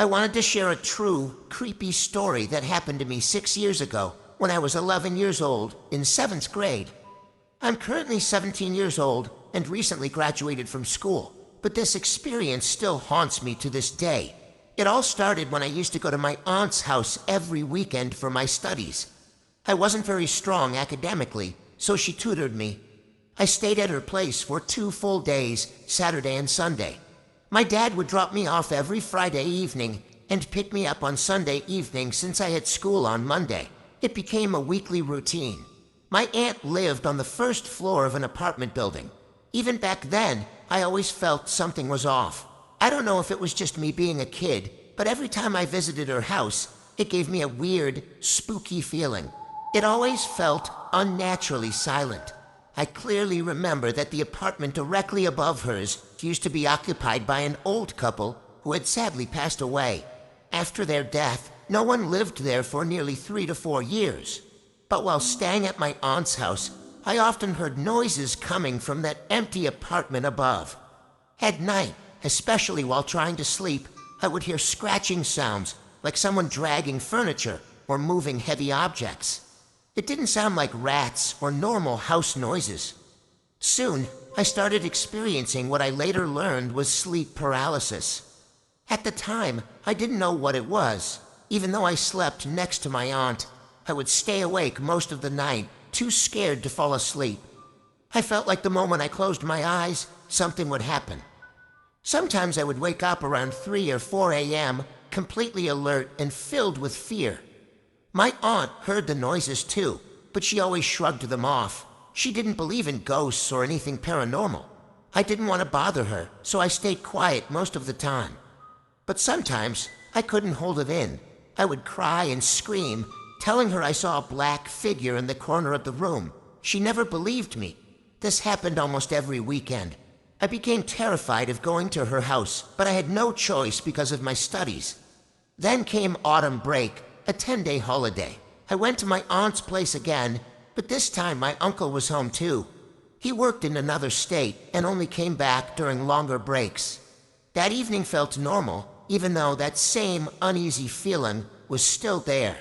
I wanted to share a true, creepy story that happened to me 6 years ago when I was 11 years old in 7th grade. I'm currently 17 years old and recently graduated from school, but this experience still haunts me to this day. It all started when I used to go to my aunt's house every weekend for my studies. I wasn't very strong academically, so she tutored me. I stayed at her place for 2 full days, Saturday and Sunday. My dad would drop me off every Friday evening and pick me up on Sunday evening since I had school on Monday. It became a weekly routine. My aunt lived on the first floor of an apartment building. Even back then, I always felt something was off. I don't know if it was just me being a kid, but every time I visited her house, it gave me a weird, spooky feeling. It always felt unnaturally silent. I clearly remember that the apartment directly above hers used to be occupied by an old couple who had sadly passed away. After their death, no one lived there for nearly 3 to 4 years. But while staying at my aunt's house, I often heard noises coming from that empty apartment above. At night, especially while trying to sleep, I would hear scratching sounds, like someone dragging furniture or moving heavy objects. It didn't sound like rats or normal house noises. Soon, I started experiencing what I later learned was sleep paralysis. At the time, I didn't know what it was. Even though I slept next to my aunt, I would stay awake most of the night, too scared to fall asleep. I felt like the moment I closed my eyes, something would happen. Sometimes I would wake up around 3 or 4 a.m., completely alert and filled with fear. My aunt heard the noises too, but she always shrugged them off. She didn't believe in ghosts or anything paranormal. I didn't want to bother her, so I stayed quiet most of the time. But sometimes I couldn't hold it in. I would cry and scream, telling her I saw a black figure in the corner of the room. She never believed me. This happened almost every weekend. I became terrified of going to her house, but I had no choice because of my studies. Then came autumn break, a 10-day holiday. I went to my aunt's place again, but this time my uncle was home too. He worked in another state and only came back during longer breaks. That evening felt normal, even though that same uneasy feeling was still there.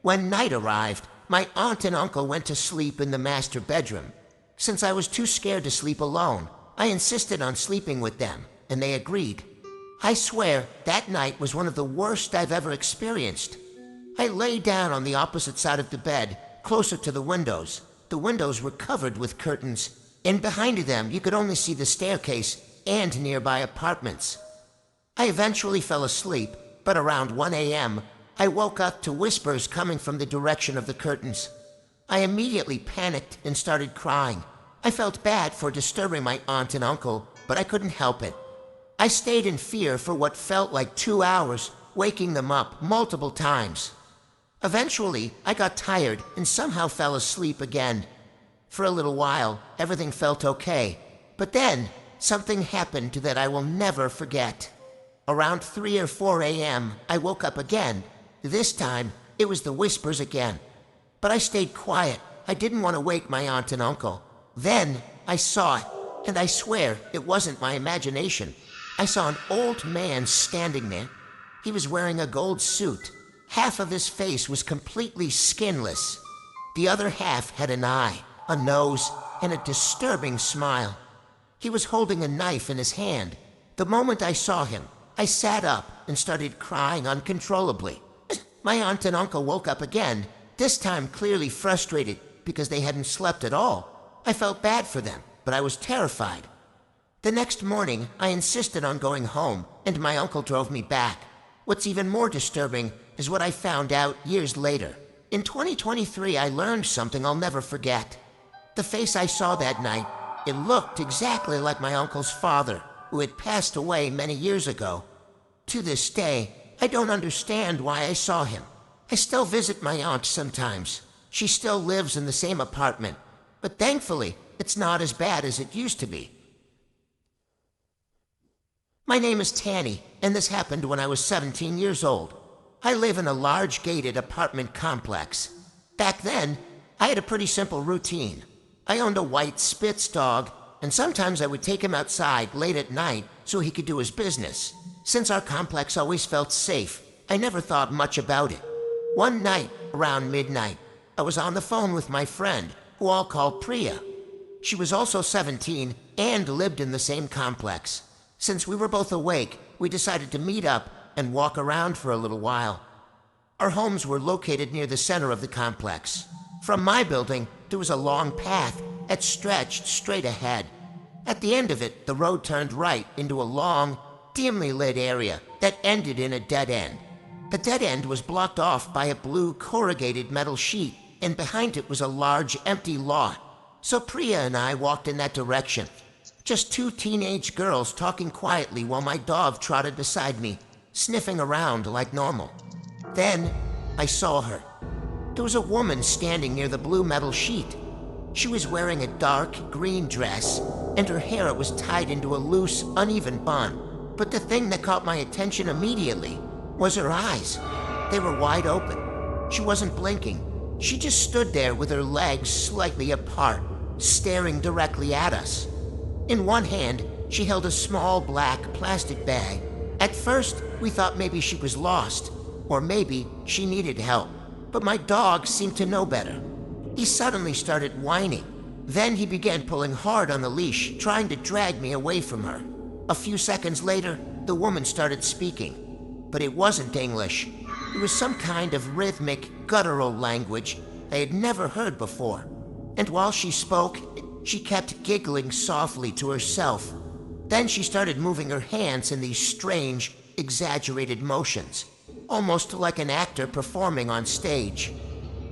When night arrived, my aunt and uncle went to sleep in the master bedroom. Since I was too scared to sleep alone, I insisted on sleeping with them, and they agreed. I swear, that night was one of the worst I've ever experienced. I lay down on the opposite side of the bed, closer to the windows. The windows were covered with curtains, and behind them you could only see the staircase and nearby apartments. I eventually fell asleep, but around 1 a.m., I woke up to whispers coming from the direction of the curtains. I immediately panicked and started crying. I felt bad for disturbing my aunt and uncle, but I couldn't help it. I stayed in fear for what felt like 2 hours, waking them up multiple times. Eventually, I got tired and somehow fell asleep again. For a little while, everything felt okay. But then, something happened that I will never forget. Around 3 or 4 a.m., I woke up again. This time, it was the whispers again. But I stayed quiet. I didn't want to wake my aunt and uncle. Then, I saw it, and I swear it wasn't my imagination. I saw an old man standing there. He was wearing a gold suit. Half of his face was completely skinless. The other half had an eye, a nose, and a disturbing smile. He was holding a knife in his hand. The moment I saw him, I sat up and started crying uncontrollably. My aunt and uncle woke up again, this time clearly frustrated because they hadn't slept at all. I felt bad for them, but I was terrified. The next morning, I insisted on going home, and my uncle drove me back. What's even more disturbing is what I found out years later. In 2023, I learned something I'll never forget. The face I saw that night, it looked exactly like my uncle's father, who had passed away many years ago. To this day, I don't understand why I saw him. I still visit my aunt sometimes. She still lives in the same apartment. But thankfully, it's not as bad as it used to be. My name is Tanny, and this happened when I was 17 years old. I live in a large gated apartment complex. Back then, I had a pretty simple routine. I owned a white Spitz dog, and sometimes I would take him outside late at night so he could do his business. Since our complex always felt safe, I never thought much about it. One night, around midnight, I was on the phone with my friend, who I'll call Priya. She was also 17 and lived in the same complex. Since we were both awake, we decided to meet up and walk around for a little while. Our homes were located near the center of the complex. From my building, there was a long path that stretched straight ahead. At the end of it, the road turned right into a long, dimly lit area that ended in a dead end. The dead end was blocked off by a blue corrugated metal sheet, and behind it was a large empty lot. So Priya and I walked in that direction. Just two teenage girls talking quietly while my dog trotted beside me, sniffing around like normal. Then I saw her. There was a woman standing near the blue metal sheet. She was wearing a dark green dress, and her hair was tied into a loose, uneven bun. But the thing that caught my attention immediately was her eyes. They were wide open. She wasn't blinking. She just stood there with her legs slightly apart, staring directly at us. In one hand, she held a small black plastic bag. At first, we thought maybe she was lost, or maybe she needed help. But my dog seemed to know better. He suddenly started whining. Then he began pulling hard on the leash, trying to drag me away from her. A few seconds later, the woman started speaking. But it wasn't English. It was some kind of rhythmic, guttural language I had never heard before. And while she spoke, she kept giggling softly to herself. Then she started moving her hands in these strange, exaggerated motions, almost like an actor performing on stage.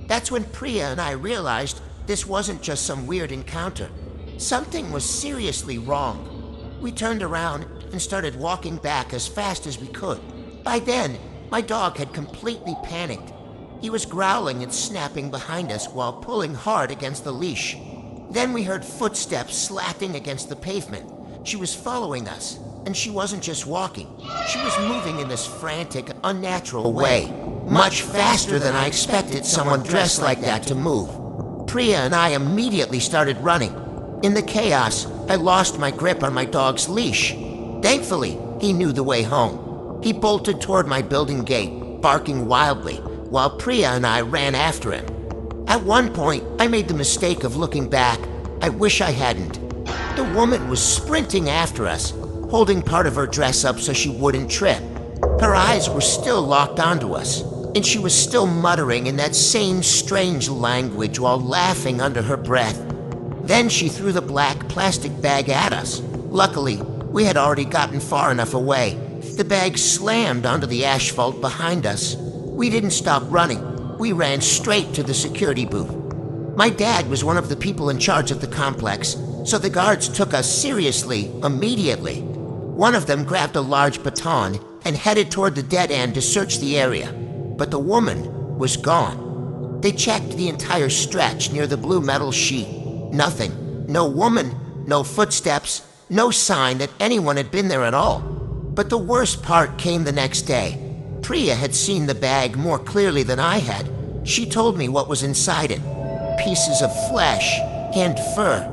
That's when Priya and I realized this wasn't just some weird encounter. Something was seriously wrong. We turned around and started walking back as fast as we could. By then, my dog had completely panicked. He was growling and snapping behind us while pulling hard against the leash. Then we heard footsteps slapping against the pavement. She was following us, and she wasn't just walking. She was moving in this frantic, unnatural way, much faster than I expected someone dressed like that to move. Priya and I immediately started running. In the chaos, I lost my grip on my dog's leash. Thankfully, he knew the way home. He bolted toward my building gate, barking wildly, while Priya and I ran after him. At one point, I made the mistake of looking back. I wish I hadn't. The woman was sprinting after us, holding part of her dress up so she wouldn't trip. Her eyes were still locked onto us, and she was still muttering in that same strange language while laughing under her breath. Then she threw the black plastic bag at us. Luckily, we had already gotten far enough away. The bag slammed onto the asphalt behind us. We didn't stop running. We ran straight to the security booth. My dad was one of the people in charge of the complex, so the guards took us seriously immediately. One of them grabbed a large baton and headed toward the dead end to search the area. But the woman was gone. They checked the entire stretch near the blue metal sheet. Nothing. No woman, no footsteps, no sign that anyone had been there at all. But the worst part came the next day. Priya had seen the bag more clearly than I had. She told me what was inside it. Pieces of flesh and fur.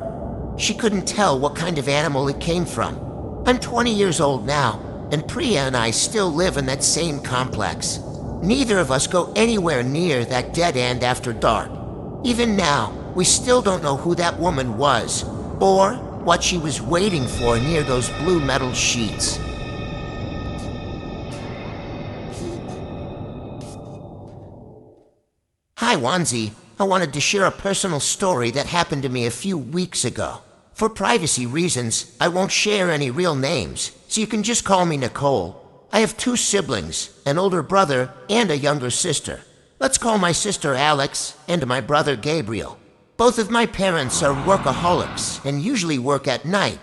She couldn't tell what kind of animal it came from. I'm 20 years old now, and Priya and I still live in that same complex. Neither of us go anywhere near that dead end after dark. Even now, we still don't know who that woman was, or what she was waiting for near those blue metal sheets. Hi, Wanzi. I wanted to share a personal story that happened to me a few weeks ago. For privacy reasons, I won't share any real names, so you can just call me Nicole. I have two siblings, an older brother and a younger sister. Let's call my sister Alex and my brother Gabriel. Both of my parents are workaholics and usually work at night.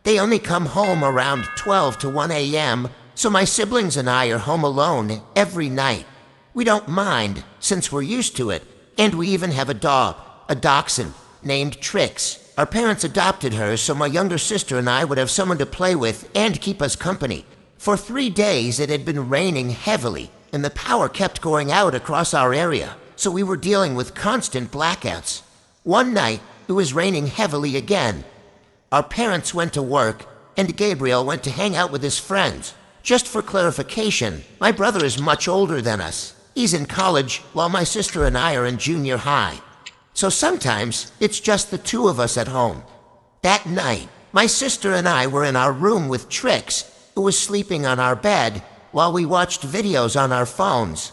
They only come home around 12 to 1 a.m., so my siblings and I are home alone every night. We don't mind, since we're used to it, and we even have a dog, a dachshund, named Trix. Our parents adopted her so my younger sister and I would have someone to play with and keep us company. For 3 days it had been raining heavily, and the power kept going out across our area, so we were dealing with constant blackouts. One night, it was raining heavily again. Our parents went to work, and Gabriel went to hang out with his friends. Just for clarification, my brother is much older than us. He's in college, while my sister and I are in junior high. So sometimes, it's just the two of us at home. That night, my sister and I were in our room with Trix, who was sleeping on our bed, while we watched videos on our phones.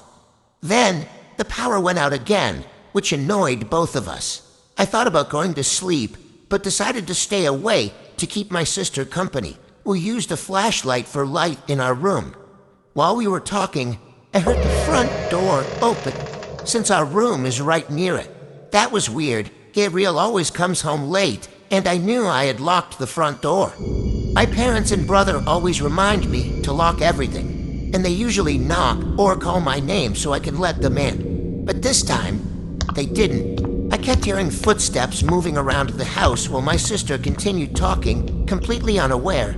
Then, the power went out again, which annoyed both of us. I thought about going to sleep, but decided to stay awake to keep my sister company. We used a flashlight for light in our room. While we were talking, I heard the front door open, since our room is right near it. That was weird. Gabriel always comes home late, and I knew I had locked the front door. My parents and brother always remind me to lock everything, and they usually knock or call my name so I can let them in. But this time, they didn't. I kept hearing footsteps moving around the house while my sister continued talking, completely unaware.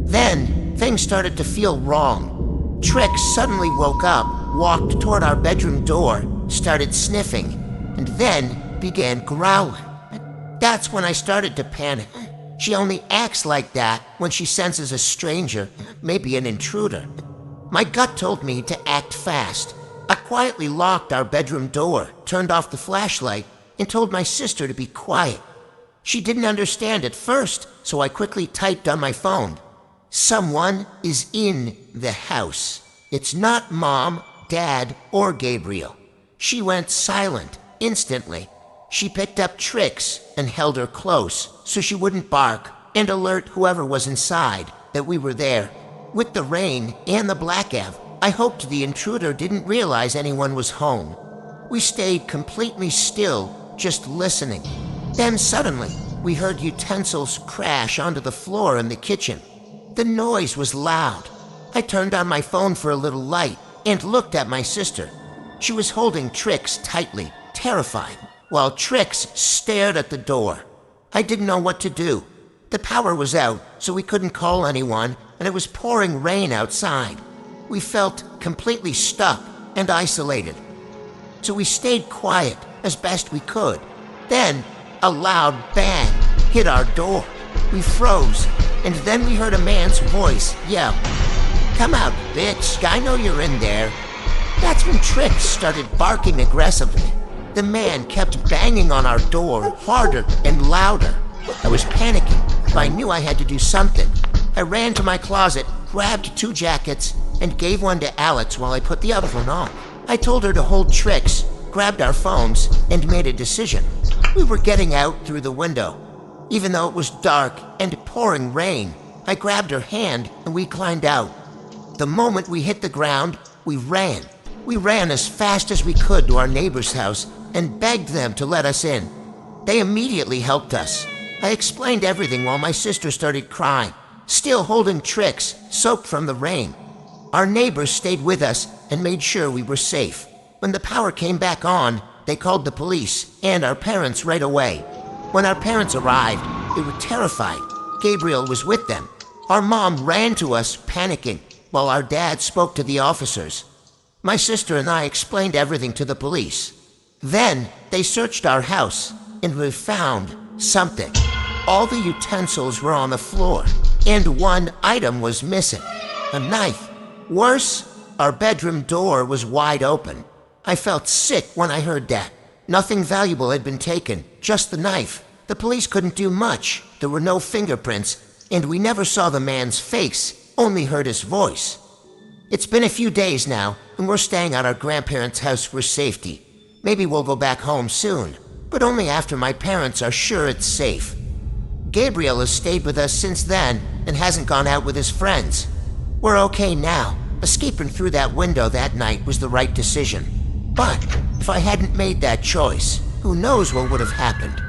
Then, things started to feel wrong. Trix suddenly woke up, walked toward our bedroom door, started sniffing, and then began growling. That's when I started to panic. She only acts like that when she senses a stranger, maybe an intruder. My gut told me to act fast. I quietly locked our bedroom door, turned off the flashlight, and told my sister to be quiet. She didn't understand at first, so I quickly typed on my phone, "Someone is in the house. It's not Mom, Dad, or Gabriel." She went silent instantly. She picked up Trix and held her close so she wouldn't bark and alert whoever was inside that we were there. With the rain and the blackout, I hoped the intruder didn't realize anyone was home. We stayed completely still, just listening. Then suddenly, we heard utensils crash onto the floor in the kitchen. The noise was loud. I turned on my phone for a little light and looked at my sister. She was holding Trix tightly, terrified, while Trix stared at the door. I didn't know what to do. The power was out, so we couldn't call anyone, and it was pouring rain outside. We felt completely stuck and isolated. So we stayed quiet as best we could. Then, a loud bang hit our door. We froze, and then we heard a man's voice yell, "Come out, bitch, I know you're in there." That's when Trix started barking aggressively. The man kept banging on our door harder and louder. I was panicking, but I knew I had to do something. I ran to my closet, grabbed 2 jackets, and gave one to Alex while I put the other one on. I told her to hold Trix, grabbed our phones, and made a decision. We were getting out through the window. Even though it was dark and pouring rain, I grabbed her hand and we climbed out. The moment we hit the ground, we ran. We ran as fast as we could to our neighbor's house and begged them to let us in. They immediately helped us. I explained everything while my sister started crying, still holding Trix, soaked from the rain. Our neighbors stayed with us and made sure we were safe. When the power came back on, they called the police and our parents right away. When our parents arrived, they were terrified. Gabriel was with them. Our mom ran to us, panicking, while our dad spoke to the officers. My sister and I explained everything to the police. Then, they searched our house, and we found something. All the utensils were on the floor, and one item was missing, a knife. Worse, our bedroom door was wide open. I felt sick when I heard that. Nothing valuable had been taken, just the knife. The police couldn't do much. There were no fingerprints, and we never saw the man's face, only heard his voice. It's been a few days now, and we're staying at our grandparents' house for safety. Maybe we'll go back home soon, but only after my parents are sure it's safe. Gabriel has stayed with us since then and hasn't gone out with his friends. We're okay now. Escaping through that window that night was the right decision. But if I hadn't made that choice, who knows what would have happened?